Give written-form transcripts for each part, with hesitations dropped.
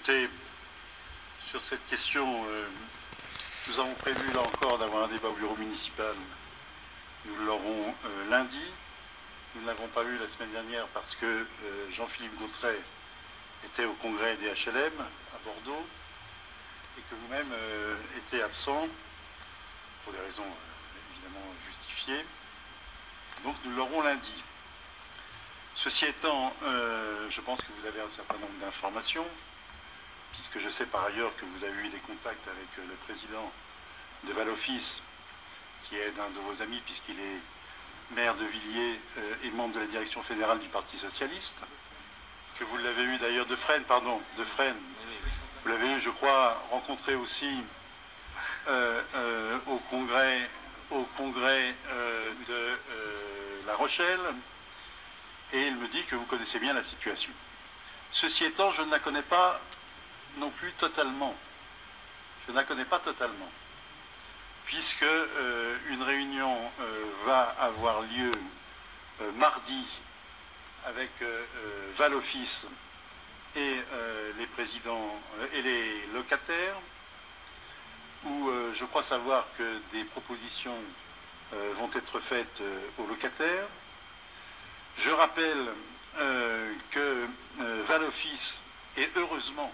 Écoutez, sur cette question, nous avons prévu là encore d'avoir un débat au bureau municipal. Nous l'aurons lundi. Nous ne l'avons pas eu la semaine dernière parce que Jean-Philippe Gautret était au congrès des HLM à Bordeaux et que vous-même étiez absent pour des raisons évidemment justifiées. Donc nous l'aurons lundi. Ceci étant, je pense que vous avez un certain nombre d'informations, puisque je sais par ailleurs que vous avez eu des contacts avec le président de Val-Office, qui est un de vos amis, puisqu'il est maire de Villiers et membre de la direction fédérale du Parti Socialiste, que vous l'avez eu d'ailleurs de Fresnes, vous l'avez eu, je crois, rencontré aussi au congrès de La Rochelle, et il me dit que vous connaissez bien la situation. Ceci étant, je ne la connais pas non plus totalement. Je ne la connais pas totalement, puisque une réunion va avoir lieu mardi avec Val-Office et les présidents et les locataires, où je crois savoir que des propositions vont être faites aux locataires. Je rappelle que Val-Office, et heureusement,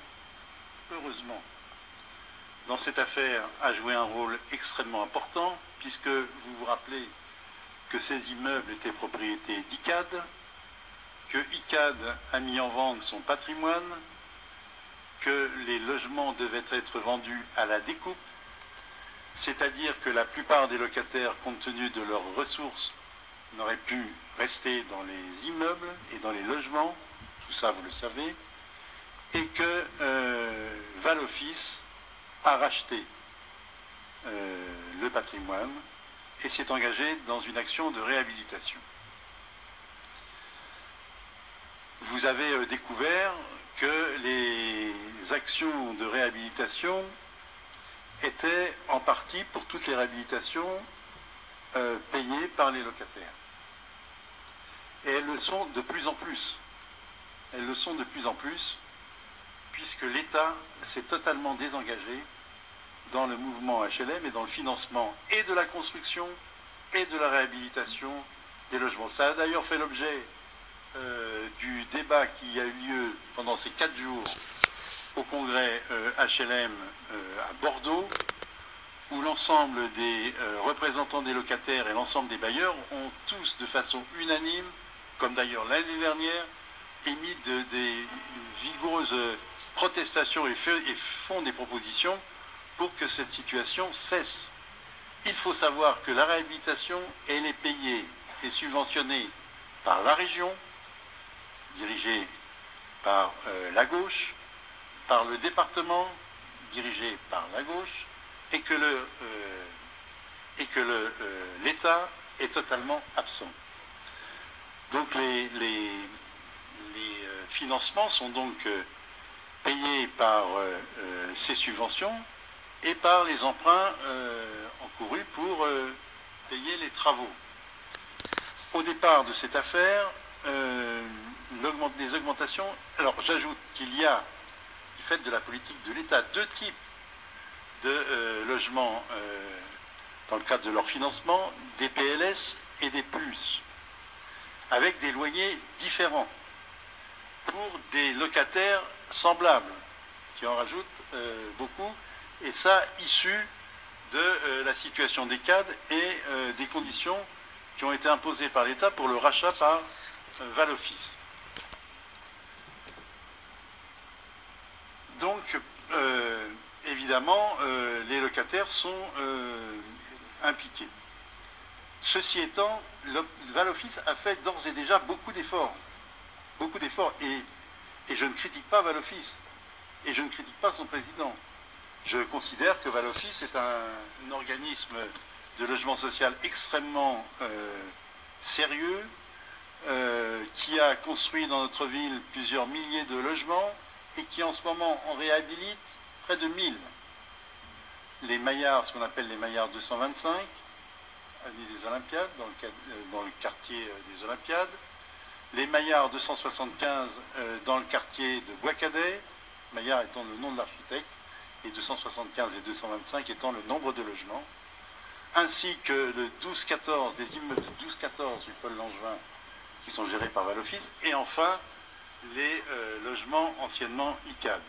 dans cette affaire, a joué un rôle extrêmement important, puisque vous vous rappelez que ces immeubles étaient propriété d'ICAD, que ICAD a mis en vente son patrimoine, que les logements devaient être vendus à la découpe, c'est-à-dire que la plupart des locataires, compte tenu de leurs ressources, n'auraient pu rester dans les immeubles et dans les logements, tout ça vous le savez, et que Val-Office a racheté le patrimoine et s'est engagé dans une action de réhabilitation. Vous avez découvert que les actions de réhabilitation étaient en partie, pour toutes les réhabilitations, payées par les locataires. Et elles le sont de plus en plus. Elles le sont de plus en plus, puisque l'État s'est totalement désengagé dans le mouvement HLM et dans le financement et de la construction et de la réhabilitation des logements. Ça a d'ailleurs fait l'objet du débat qui a eu lieu pendant ces 4 jours au congrès HLM à Bordeaux, où l'ensemble des représentants des locataires et l'ensemble des bailleurs ont tous, de façon unanime, comme d'ailleurs l'année dernière, émis des vigoureuses protestations et font des propositions pour que cette situation cesse. Il faut savoir que la réhabilitation, elle est payée et subventionnée par la région, dirigée par la gauche, par le département, dirigé par la gauche, et que l'État est totalement absent. Donc les financements sont donc payés par ces subventions et par les emprunts encourus pour payer les travaux. Au départ de cette affaire, des augmentations. Alors j'ajoute qu'il y a, du fait de la politique de l'État, 2 types de logements dans le cadre de leur financement, des PLS et des plus, avec des loyers différents pour des locataires semblables, qui en rajoutent beaucoup, et ça issu de la situation des cadres et des conditions qui ont été imposées par l'État pour le rachat par Val-Office. Donc, évidemment, les locataires sont impliqués. Ceci étant, Val-Office a fait d'ores et déjà beaucoup d'efforts, et je ne critique pas Val-Office, et je ne critique pas son président. Je considère que Val-Office est un organisme de logement social extrêmement sérieux, qui a construit dans notre ville plusieurs milliers de logements, et qui en ce moment en réhabilite près de 1000. Les Maillards, ce qu'on appelle les Maillards 225, avenue des Olympiades, dans le quartier des Olympiades, les Maillards 275 dans le quartier de Bois-Cadet, Maillard étant le nom de l'architecte, et 275 et 225 étant le nombre de logements, ainsi que le 12-14, des immeubles de 12-14 du pôle Langevin qui sont gérés par Valoffice, et enfin les logements anciennement ICAD.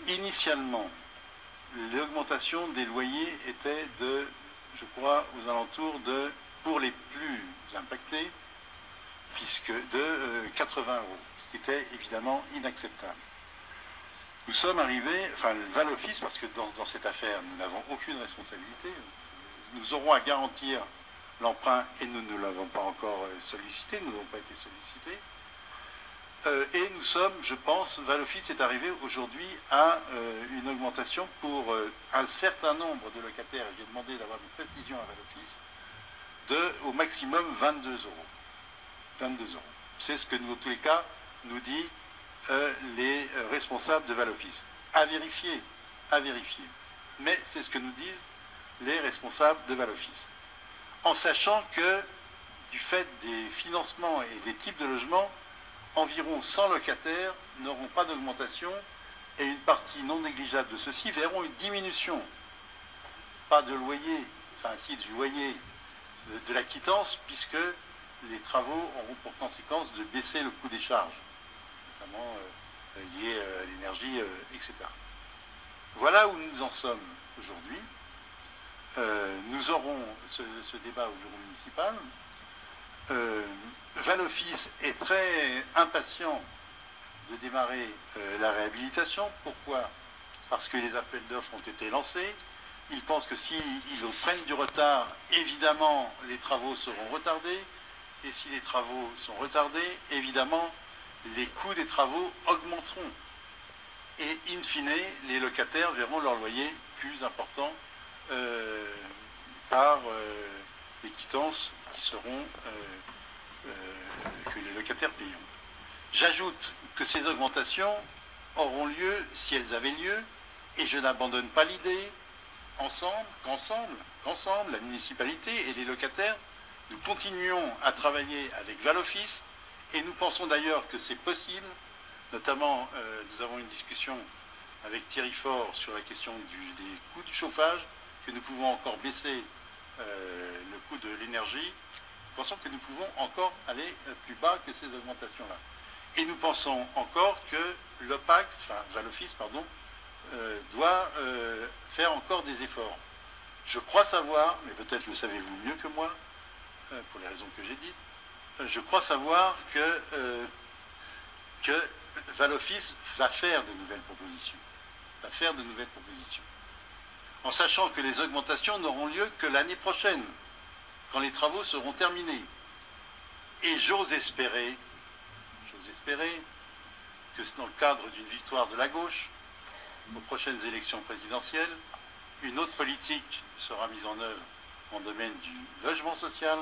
Initialement, l'augmentation des loyers était de, je crois, aux alentours de, pour les plus impactés, puisque de 80 €, ce qui était évidemment inacceptable. Nous sommes arrivés, enfin Valoffice, parce que dans cette affaire, nous n'avons aucune responsabilité, nous aurons à garantir l'emprunt et nous ne l'avons pas encore sollicité, nous n'avons pas été sollicités. Et nous sommes, je pense, Valoffice est arrivé aujourd'hui à une augmentation pour un certain nombre de locataires, et j'ai demandé d'avoir des précisions à Valoffice, de au maximum 22 €. 22 €. C'est ce que, en tous les cas, nous dit les responsables de Valoffice. À vérifier, à vérifier. Mais c'est ce que nous disent les responsables de Valoffice. En sachant que, du fait des financements et des types de logements, environ 100 locataires n'auront pas d'augmentation et une partie non négligeable de ceux-ci verront une diminution. Pas de loyer, enfin si du loyer de la quittance, puisque les travaux auront pour conséquence de baisser le coût des charges, notamment liées à l'énergie, etc. Voilà où nous en sommes aujourd'hui. Nous aurons ce débat au bureau municipal. Valoffice est très impatient de démarrer la réhabilitation. Pourquoi? Parce que les appels d'offres ont été lancés. Ils pensent que s'ils prennent du retard, évidemment, les travaux seront retardés. Et si les travaux sont retardés, évidemment, les coûts des travaux augmenteront. Et in fine, les locataires verront leur loyer plus important par les quittances qui seront que les locataires paieront. J'ajoute que ces augmentations auront lieu si elles avaient lieu, et je n'abandonne pas l'idée qu'ensemble, la municipalité et les locataires, nous continuons à travailler avec Valoffice, et nous pensons d'ailleurs que c'est possible, notamment nous avons une discussion avec Thierry Faure sur la question des coûts du chauffage, que nous pouvons encore baisser le coût de l'énergie. Nous pensons que nous pouvons encore aller plus bas que ces augmentations-là. Et nous pensons encore que l'OPAC, enfin Valoffice, pardon, doit faire encore des efforts. Je crois savoir, mais peut-être le savez-vous mieux que moi, pour les raisons que j'ai dites, je crois savoir que Valoffice va faire de nouvelles propositions. En sachant que les augmentations n'auront lieu que l'année prochaine, quand les travaux seront terminés. Et j'ose espérer que dans le cadre d'une victoire de la gauche, aux prochaines élections présidentielles, une autre politique sera mise en œuvre en domaine du logement social,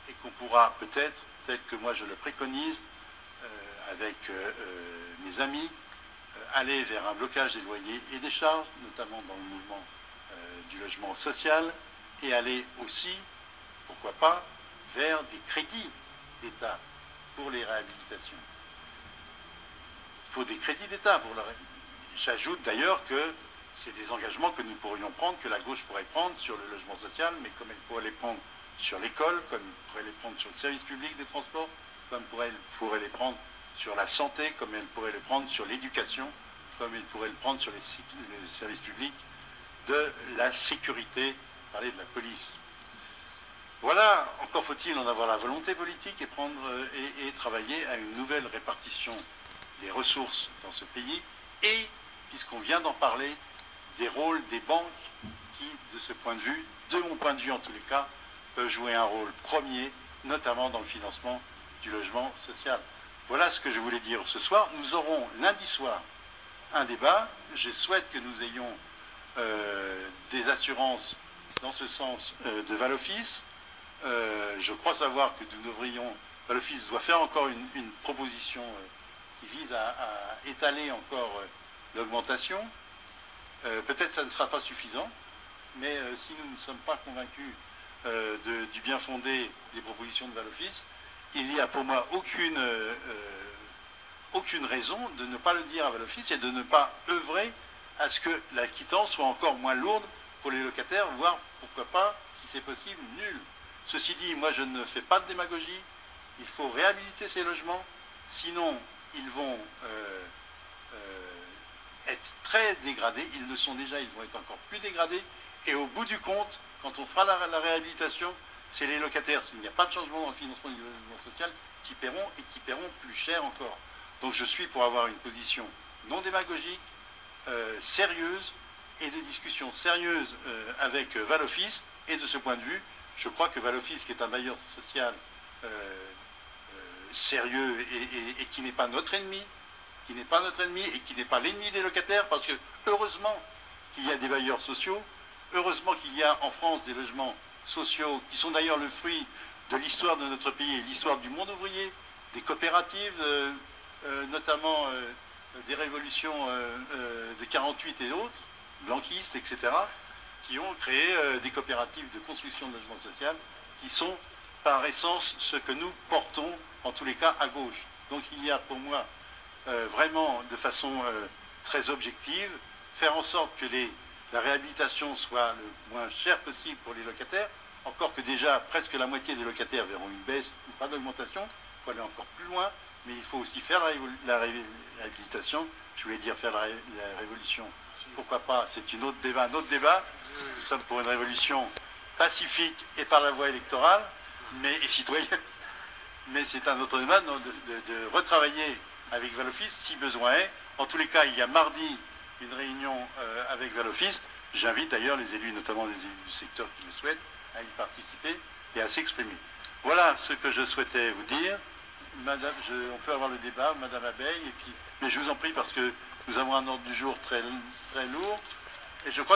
et qu'on pourra peut-être, tel que moi je le préconise, avec mes amis, aller vers un blocage des loyers et des charges, notamment dans le mouvement du logement social, et aller aussi, pourquoi pas, vers des crédits d'État pour les réhabilitations. Il faut des crédits d'État pour la réhabilitation. J'ajoute d'ailleurs que c'est des engagements que nous pourrions prendre, que la gauche pourrait prendre sur le logement social, mais comme elle pourrait les prendre sur l'école, comme elle pourrait les prendre sur le service public des transports, comme elle pourrait les prendre sur la santé, comme elle pourrait les prendre sur l'éducation, comme elle pourrait le prendre sur les services publics de la sécurité, parler de la police. Voilà, encore faut-il en avoir la volonté politique et travailler à une nouvelle répartition des ressources dans ce pays, et, puisqu'on vient d'en parler, des rôles des banques qui, de ce point de vue, de mon point de vue en tous les cas, peuvent jouer un rôle premier, notamment dans le financement du logement social. Voilà ce que je voulais dire ce soir. Nous aurons lundi soir un débat. Je souhaite que nous ayons des assurances dans ce sens de Valoffice. Je crois savoir que nous devrions, Valoffice doit faire encore une proposition qui vise à étaler encore l'augmentation. Peut-être que ça ne sera pas suffisant, mais si nous ne sommes pas convaincus du bien fondé des propositions de Valoffice, il n'y a pour moi aucune raison de ne pas le dire à Valoffice et de ne pas œuvrer à ce que la quittance soit encore moins lourde pour les locataires, voire, pourquoi pas, si c'est possible, nulle. Ceci dit, moi je ne fais pas de démagogie, il faut réhabiliter ces logements, sinon ils vont être très dégradés, ils le sont déjà, ils vont être encore plus dégradés, et au bout du compte, quand on fera la réhabilitation, c'est les locataires, s'il n'y a pas de changement dans le financement du logement social, qui paieront et qui paieront plus cher encore. Donc je suis pour avoir une position non démagogique, sérieuse, et de discussion sérieuse avec Valoffice, et de ce point de vue, je crois que Valoffice, qui est un bailleur social sérieux et qui n'est pas notre ennemi, et qui n'est pas l'ennemi des locataires, parce que heureusement qu'il y a des bailleurs sociaux, heureusement qu'il y a en France des logements sociaux qui sont d'ailleurs le fruit de l'histoire de notre pays et l'histoire du monde ouvrier, des coopératives, notamment des révolutions de 48 et autres, blanquistes, etc., qui ont créé des coopératives de construction de logements sociaux qui sont par essence ce que nous portons, en tous les cas, à gauche. Donc il y a pour moi vraiment de façon très objective, faire en sorte que la réhabilitation soit le moins chère possible pour les locataires, encore que déjà presque la moitié des locataires verront une baisse ou pas d'augmentation, il faut aller encore plus loin, mais il faut aussi faire la réhabilitation, je voulais dire faire la révolution, pourquoi pas, c'est un autre débat. Nous sommes pour une révolution pacifique et par la voie électorale, et citoyenne, mais c'est un autre débat de retravailler avec Valoffice si besoin est. En tous les cas, il y a mardi une réunion avec Valoffice. J'invite d'ailleurs les élus, notamment les élus du secteur qui le souhaitent, à y participer et à s'exprimer. Voilà ce que je souhaitais vous dire. Madame, on peut avoir le débat, Madame Abeille, mais je vous en prie parce que nous avons un ordre du jour très, très lourd. Et je crois que